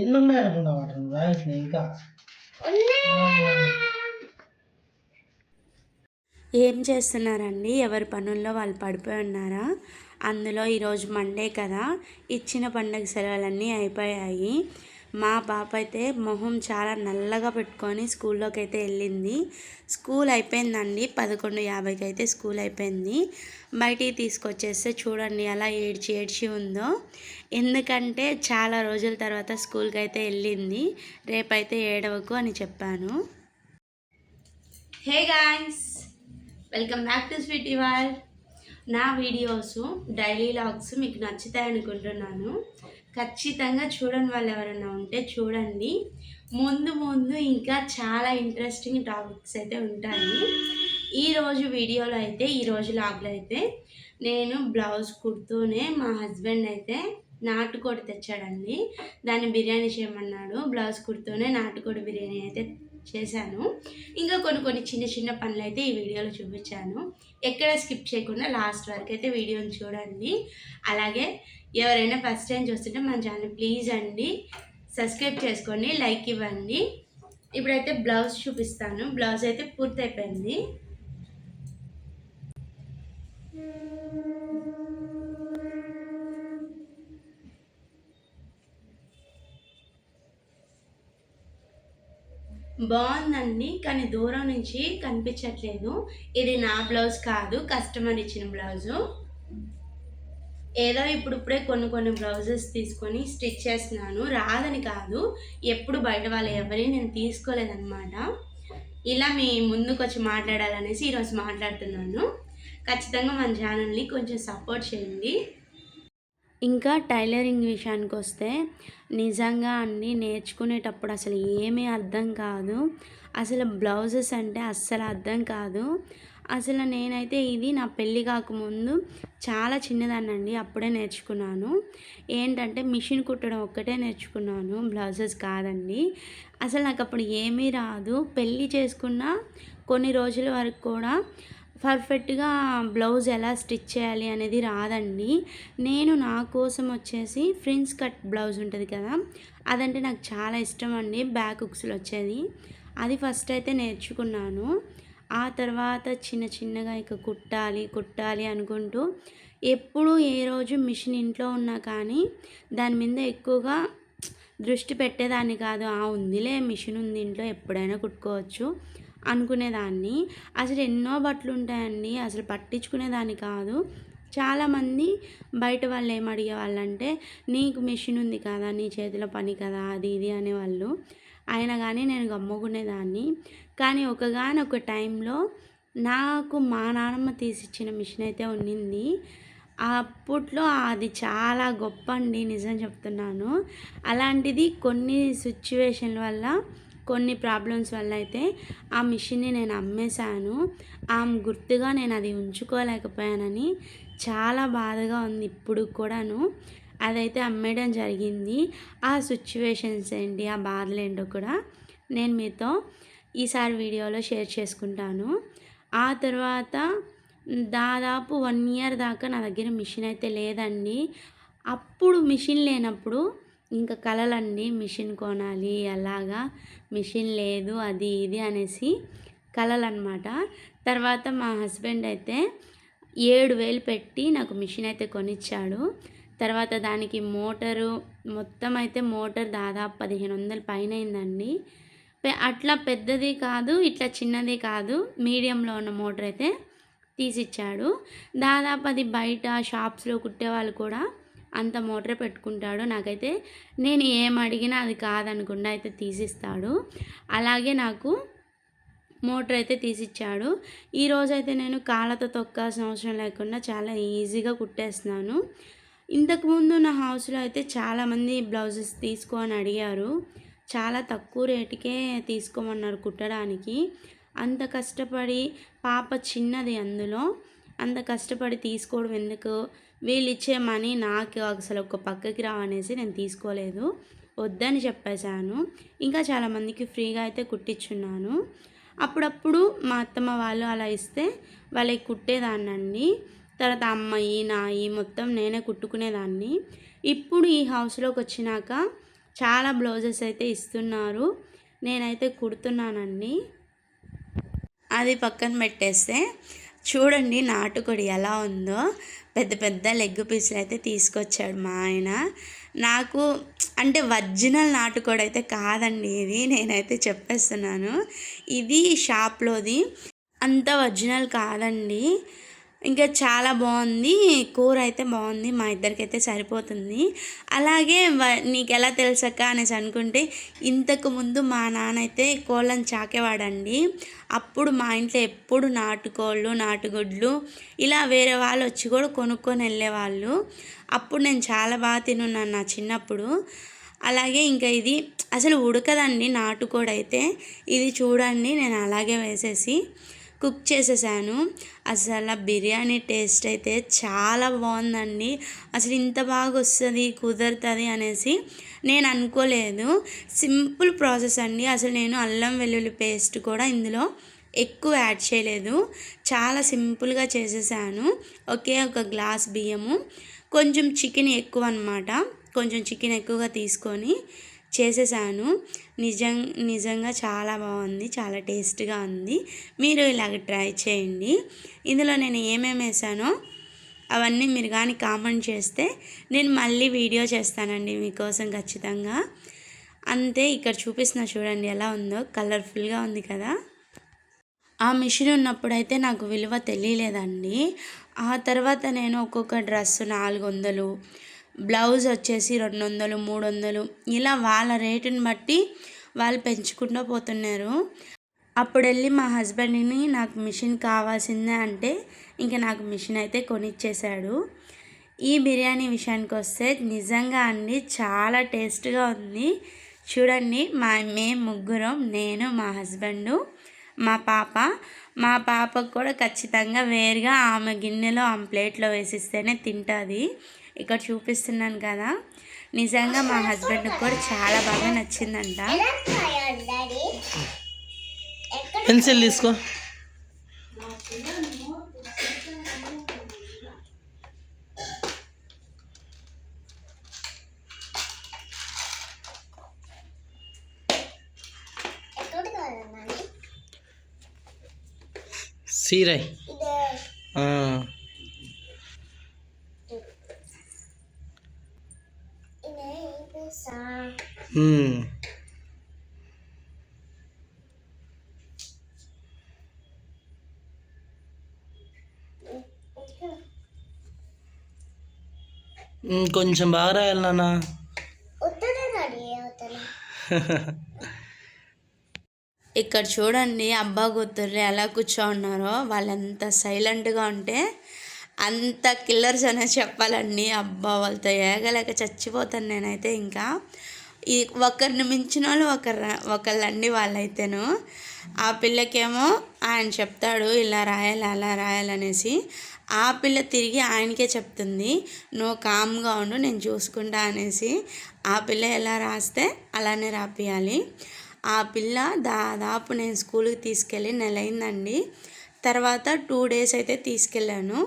ఎన్నున్నాయనుకున్నావు రాసిన ఇంకా ఏం చేస్తున్నారండి? ఎవరి పనుల్లో వాళ్ళు పడిపోయి ఉన్నారా? అందులో ఈరోజు మండే కదా, ఇచ్చిన పండగ సెలవులన్నీ అయిపోయాయి. మా పాప అయితే మొహం చాలా నల్లగా పెట్టుకొని స్కూల్లోకి అయితే వెళ్ళింది. స్కూల్ అయిపోయిందండి, 11:50కి అయితే స్కూల్ అయిపోయింది. బయటికి తీసుకొచ్చేస్తే చూడండి అలా ఏడ్చి ఏడ్చి ఉందో. ఎందుకంటే చాలా రోజుల తర్వాత స్కూల్కి అయితే వెళ్ళింది. రేపైతే ఏడవకు అని చెప్పాను. Hey guys, welcome back to sweety world. నా వీడియోస్ డైలీ లాగ్స్ మీకు నచ్చుతాయి అనుకుంటున్నాను. ఖచ్చితంగా చూడని వాళ్ళు ఎవరైనా ఉంటే చూడండి. ముందు ముందు ఇంకా చాలా ఇంట్రెస్టింగ్ టాపిక్స్ అయితే ఉంటాయి. ఈరోజు వీడియోలో అయితే, ఈరోజు లాగ్లో అయితే నేను బ్లౌజ్ కుడుతూనే మా హస్బెండ్ అయితే నాటుకోడి తెచ్చాడండి. దాన్ని బిర్యానీ చేయమన్నాడు. బ్లౌజ్ కుడుతూనే నాటుకోడి బిర్యానీ అయితే చేశాను. ఇంకా కొన్ని చిన్న చిన్న పనులు అయితే ఈ వీడియోలో చూపించాను. ఎక్కడ స్కిప్ చేయకుండా లాస్ట్ వరకు అయితే వీడియోని చూడండి. అలాగే ఎవరైనా ఫస్ట్ టైం చూస్తుంటే మన ఛానల్ ప్లీజ్ అండి సబ్స్క్రైబ్ చేసుకోండి, లైక్ ఇవ్వండి. ఇప్పుడైతే బ్లౌజ్ చూపిస్తాను. బ్లౌజ్ అయితే పూర్తయిపోయింది. బాగుందండి, కానీ దూరం నుంచి కనిపించట్లేదు. ఇది నా బ్లౌజ్ కాదు, కస్టమర్ ఇచ్చిన బ్లౌజు. ఏదో ఇప్పుడిప్పుడే కొన్ని బ్లౌజెస్ తీసుకొని స్టిచ్ చేస్తున్నాను. రాదని కాదు, ఎప్పుడు బయట వాళ్ళు ఎవరి నేను తీసుకోలేదన్నమాట. ఇలా మీ ముందుకు వచ్చి మాట్లాడాలనేసి ఈరోజు మాట్లాడుతున్నాను. ఖచ్చితంగా మన ఛానల్ని కొంచెం సపోర్ట్ చేయండి. ఇంకా టైలరింగ్ విషయానికి వస్తే నిజంగా అన్నీ నేర్చుకునేటప్పుడు అసలు ఏమీ అర్థం కాదు. అసలు బ్లౌజెస్ అంటే అస్సలు అర్థం కాదు. అసలు నేనైతే ఇది నా పెళ్ళి కాకముందు చాలా చిన్నదాన్నండి, అప్పుడే నేర్చుకున్నాను. ఏంటంటే మిషన్ కుట్టడం ఒక్కటే నేర్చుకున్నాను, బ్లౌజెస్ కాదండి. అసలు నాకు అప్పుడు ఏమీ రాదు. పెళ్ళి చేసుకున్న కొన్ని రోజుల వరకు కూడా పర్ఫెక్ట్గా బ్లౌజ్ ఎలా స్టిచ్ చేయాలి అనేది రాదండి. నేను నా కోసం వచ్చేసి ఫ్రిన్స్ కట్ బ్లౌజ్ ఉంటుంది కదా, అదంటే నాకు చాలా ఇష్టం అండి. బ్యాక్ హుక్స్లో వచ్చేది అది ఫస్ట్ అయితే నేర్చుకున్నాను. ఆ తర్వాత చిన్నగా ఇక కుట్టాలి అనుకుంటూ ఎప్పుడు ఏ రోజు మిషన్ ఇంట్లో ఉన్నా కానీ దాని మీద ఎక్కువగా దృష్టి పెట్టేదాన్ని కాదు. ఉందిలే మిషన్ ఉంది ఇంట్లో, ఎప్పుడైనా కుట్టుకోవచ్చు అనుకునేదాన్ని. అసలు ఎన్నో బట్టలు ఉంటాయండి, అసలు పట్టించుకునేదాన్ని కాదు. చాలామంది బయట వాళ్ళు ఏం అడిగేవాళ్ళంటే, నీకు మిషన్ ఉంది కదా, నీ చేతిలో పని కదా, అది ఇది అనేవాళ్ళు. అయినా కానీ నేను గమ్ముకునేదాన్ని. కానీ ఒకగానొక టైంలో నాకు మా నాన్నమ్మ తీసిచ్చిన మిషన్ అయితే ఉన్నింది. అప్పట్లో అది చాలా గొప్ప అండి, నిజం చెప్తున్నాను. అలాంటిది కొన్ని సిచ్యువేషన్ల వల్ల, కొన్ని ప్రాబ్లమ్స్ వల్ల అయితే ఆ మిషన్ని నేను అమ్మేశాను. గుర్తుగా నేను అది ఉంచుకోలేకపోయానని చాలా బాధగా ఉంది ఇప్పుడు కూడాను. అదైతే అమ్మేయడం జరిగింది. ఆ సిచ్యువేషన్స్ ఏంటి, ఆ బాధలు ఏంటో కూడా నేను మీతో ఈసారి వీడియోలో షేర్ చేసుకుంటాను. ఆ తర్వాత దాదాపు 1 ఇయర్ దాకా నా దగ్గర మిషన్ అయితే లేదండి. అప్పుడు మిషన్ లేనప్పుడు ఇంకా కలలండి, మిషన్ కొనాలి, అలాగా మిషన్ లేదు అది ఇది అనేసి కలలన్నమాట. తర్వాత మా హస్బెండ్ అయితే 7,000 పెట్టి నాకు మిషన్ అయితే కొనిచ్చాడు. తర్వాత దానికి మోటారు మొత్తం అయితే మోటార్ దాదాపు 1,500 పైన అయిందండి. అట్లా పెద్దది కాదు, ఇట్లా చిన్నది కాదు, మీడియంలో ఉన్న మోటార్ అయితే తీసిచ్చాడు. దాదాపు అది బయట షాప్స్లో కుట్టేవాళ్ళు కూడా అంత మోటార్ పెట్టుకుంటాడు. నాకైతే నేను ఏం అడిగినా అది కాదనకుండా అయితే తీసిస్తాడు. అలాగే నాకు మోటార్ అయితే తీసిచ్చాడు. ఈరోజైతే నేను కాళ్ళతో తొక్కాల్సిన అవసరం లేకుండా చాలా ఈజీగా కుట్టేస్తున్నాను. ఇంతకుముందు నా హౌస్లో అయితే చాలామంది బ్లౌజెస్ తీసుకో అని అడిగారు. చాలా తక్కువ రేటుకే తీసుకోమన్నారు కుట్టడానికి. అంత కష్టపడి, పాప చిన్నది అందులో, అంత కష్టపడి తీసుకోవడం ఎందుకు, వీళ్ళు ఇచ్చే మనీ నాకు అసలు ఒక పక్కకి రావనేసి నేను తీసుకోలేదు, వద్దని చెప్పేశాను. ఇంకా చాలామందికి ఫ్రీగా అయితే కుట్టించున్నాను. అప్పుడప్పుడు మా అత్తమ్మ వాళ్ళు అలా ఇస్తే వాళ్ళకి కుట్టేదాన్నండి. తర్వాత అమ్మయి నాయి మొత్తం నేనే కుట్టుకునేదాన్ని. ఇప్పుడు ఈ హౌస్లోకి వచ్చినాక చాలా బ్లౌజెస్ అయితే ఇస్తున్నారు. నేనైతే కుడుతున్నానండి. అది పక్కన పెట్టేస్తే చూడండి నాటుకోడి ఎలా ఉందో. పెద్ద పెద్ద లెగ్ పీసులు అయితే తీసుకొచ్చాడు మా ఆయన. నాకు అంటే ఒరిజినల్ నాటుకోడి అయితే కాదండి ఇది, నేనైతే చెప్పేస్తున్నాను. ఇది షాప్లోది, అంత ఒరిజినల్ కాదండి. ఇంకా చాలా బాగుంది, కూర అయితే బాగుంది, మా ఇద్దరికైతే సరిపోతుంది. అలాగే నీకు ఎలా తెలుసక్క అనేసి అనుకుంటే, ఇంతకుముందు మా నాన్న అయితే కోళ్ళని చాకేవాడండి. అప్పుడు మా ఇంట్లో ఎప్పుడు నాటుకోళ్ళు, నాటుగుడ్లు ఇలా వేరే వాళ్ళు వచ్చి కూడా కొనుక్కొని వెళ్ళేవాళ్ళు. అప్పుడు నేను చాలా బాగా తిన్నాను నా చిన్నప్పుడు. అలాగే ఇంకా ఇది అసలు ఉడకదండి నాటుకోడి అయితే. ఇది చూడండి నేను అలాగే వేసేసి కుక్ చేసేసాను. అసలు బిర్యానీ టేస్ట్ అయితే చాలా బాగుందండి. అసలు ఇంత బాగా వస్తుంది, కుదురుతుంది అనేసి నేను అనుకోలేదు. సింపుల్ ప్రాసెస్ అండి. అసలు నేను అల్లం వెల్లుల్లి పేస్ట్ కూడా ఇందులో ఎక్కువ యాడ్ చేయలేదు, చాలా సింపుల్గా చేసేసాను. ఒకే ఒక గ్లాస్ బియ్యము, కొంచెం చికెన్ ఎక్కువ అనమాట, కొంచెం చికెన్ ఎక్కువగా తీసుకొని చేసేసాను. నిజంగా చాలా బాగుంది, చాలా టేస్ట్గా ఉంది. మీరు ఇలాగ ట్రై చేయండి. ఇందులో నేను ఏమేమి వేసానో అవన్నీ మీరు కానీ కామెంట్ చేస్తే నేను మళ్ళీ వీడియో చేస్తానండి మీకోసం ఖచ్చితంగా. అంతే, ఇక్కడ చూపిస్తున్నా చూడండి ఎలా ఉందో, కలర్ఫుల్గా ఉంది కదా. ఆ మిషన్ ఉన్నప్పుడైతే నాకు విలువ తెలియలేదండి. ఆ తర్వాత నేను ఒక్కొక్క డ్రెస్సు 400, బ్లౌజ్ వచ్చేసి 200, 300 ఇలా వాళ్ళ రేటుని బట్టి వాళ్ళు పెంచుకుంటూ పోతున్నారు. అప్పుడు వెళ్ళి మా హస్బెండ్ని నాకు మిషన్ కావాల్సిందే అంటే ఇంకా నాకు మిషన్ అయితే కొనిచ్చేశాడు. ఈ బిర్యానీ విషయానికి వస్తే నిజంగా అండి చాలా టేస్ట్గా ఉంది. చూడండి మేము ముగ్గురం, నేను, మా హస్బెండు, మా పాపకు కూడా ఖచ్చితంగా వేరుగా ఆమె గిన్నెలో ఆమె ప్లేట్లో వేసిస్తేనే తింటుంది. ఇక్కడ చూపిస్తున్నాను కదా, నిజంగా మా హస్బెండ్కి కూడా చాలా బాగా నచ్చిందంట. పెన్సిల్ తీసుకో. సీరై కొంచెం బాగా రాయాలి నాన్న. ఇక్కడ చూడండి అబ్బా కూతుర్లు ఎలా కూర్చోన్నారో, వాళ్ళు ఎంత సైలెంట్గా ఉంటే అంత కిల్లర్స్ అనే చెప్పాలండి. అబ్బా వాళ్ళతో ఏగలేక చచ్చిపోతాను నేనైతే. ఇంకా ఈ ఒకరిని మించిన వాళ్ళు ఒకళ్ళండి వాళ్ళైతేను. ఆ పిల్లకేమో ఆయన చెప్తాడు ఇలా రాయాలి అలా రాయాలనేసి, ఆ పిల్ల తిరిగి ఆయనకే చెప్తుంది నువ్వు కామ్గా ఉండు నేను చూసుకుంటా అనేసి. ఆ పిల్ల ఎలా రాస్తే అలానే రాపియాలి. ఆ పిల్ల దాదాపు నేను స్కూల్కి తీసుకెళ్ళి నెలైందండి. తర్వాత 2 days అయితే తీసుకెళ్ళాను.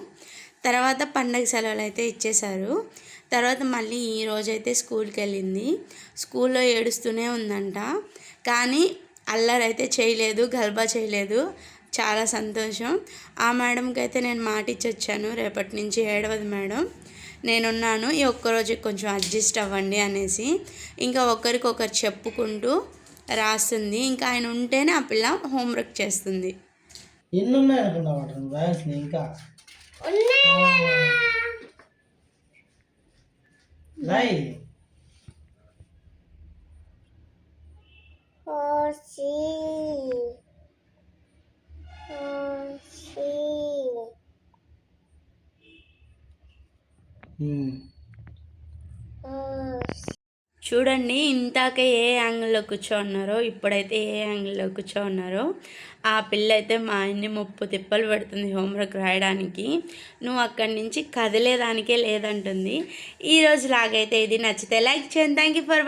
తర్వాత పండగ సెలవులు అయితే ఇచ్చేశారు. తర్వాత మళ్ళీ ఈరోజైతే స్కూల్కి వెళ్ళింది. స్కూల్లో ఏడుస్తూనే ఉందంట, కానీ అల్లరైతే చేయలేదు, గల్బా చేయలేదు. చాలా సంతోషం. ఆ మేడంకి అయితే నేను మాట ఇచ్చి వచ్చాను, రేపటి నుంచి ఏడవదు మేడం, నేనున్నాను, ఈ ఒక్కరోజు కొంచెం అడ్జస్ట్ అవ్వండి అనేసి. ఇంకా ఒకరికొకరు చెప్పుకుంటూ రాస్తుంది. ఇంకా ఆయన ఉంటేనే ఆ పిల్ల హోంవర్క్ చేస్తుంది. ఎన్ని ఉన్నాయి అనుకున్నావాడు ఇంకా రాయి. చూడండి ఇంతాక ఏ యాంగిల్లో కూర్చోన్నారో ఇప్పుడైతే ఏ యాంగిల్లో కూర్చోన్నారో. ఆ పిల్ల అయితే మా ఆయన్ని 30 తిప్పలు పెడుతుంది హోంవర్క్ రాయడానికి. నువ్వు అక్కడి నుంచి కదిలేదానికే లేదంటుంది. ఈరోజు లాగైతే ఇది నచ్చితే లైక్ చేయండి. Thank you for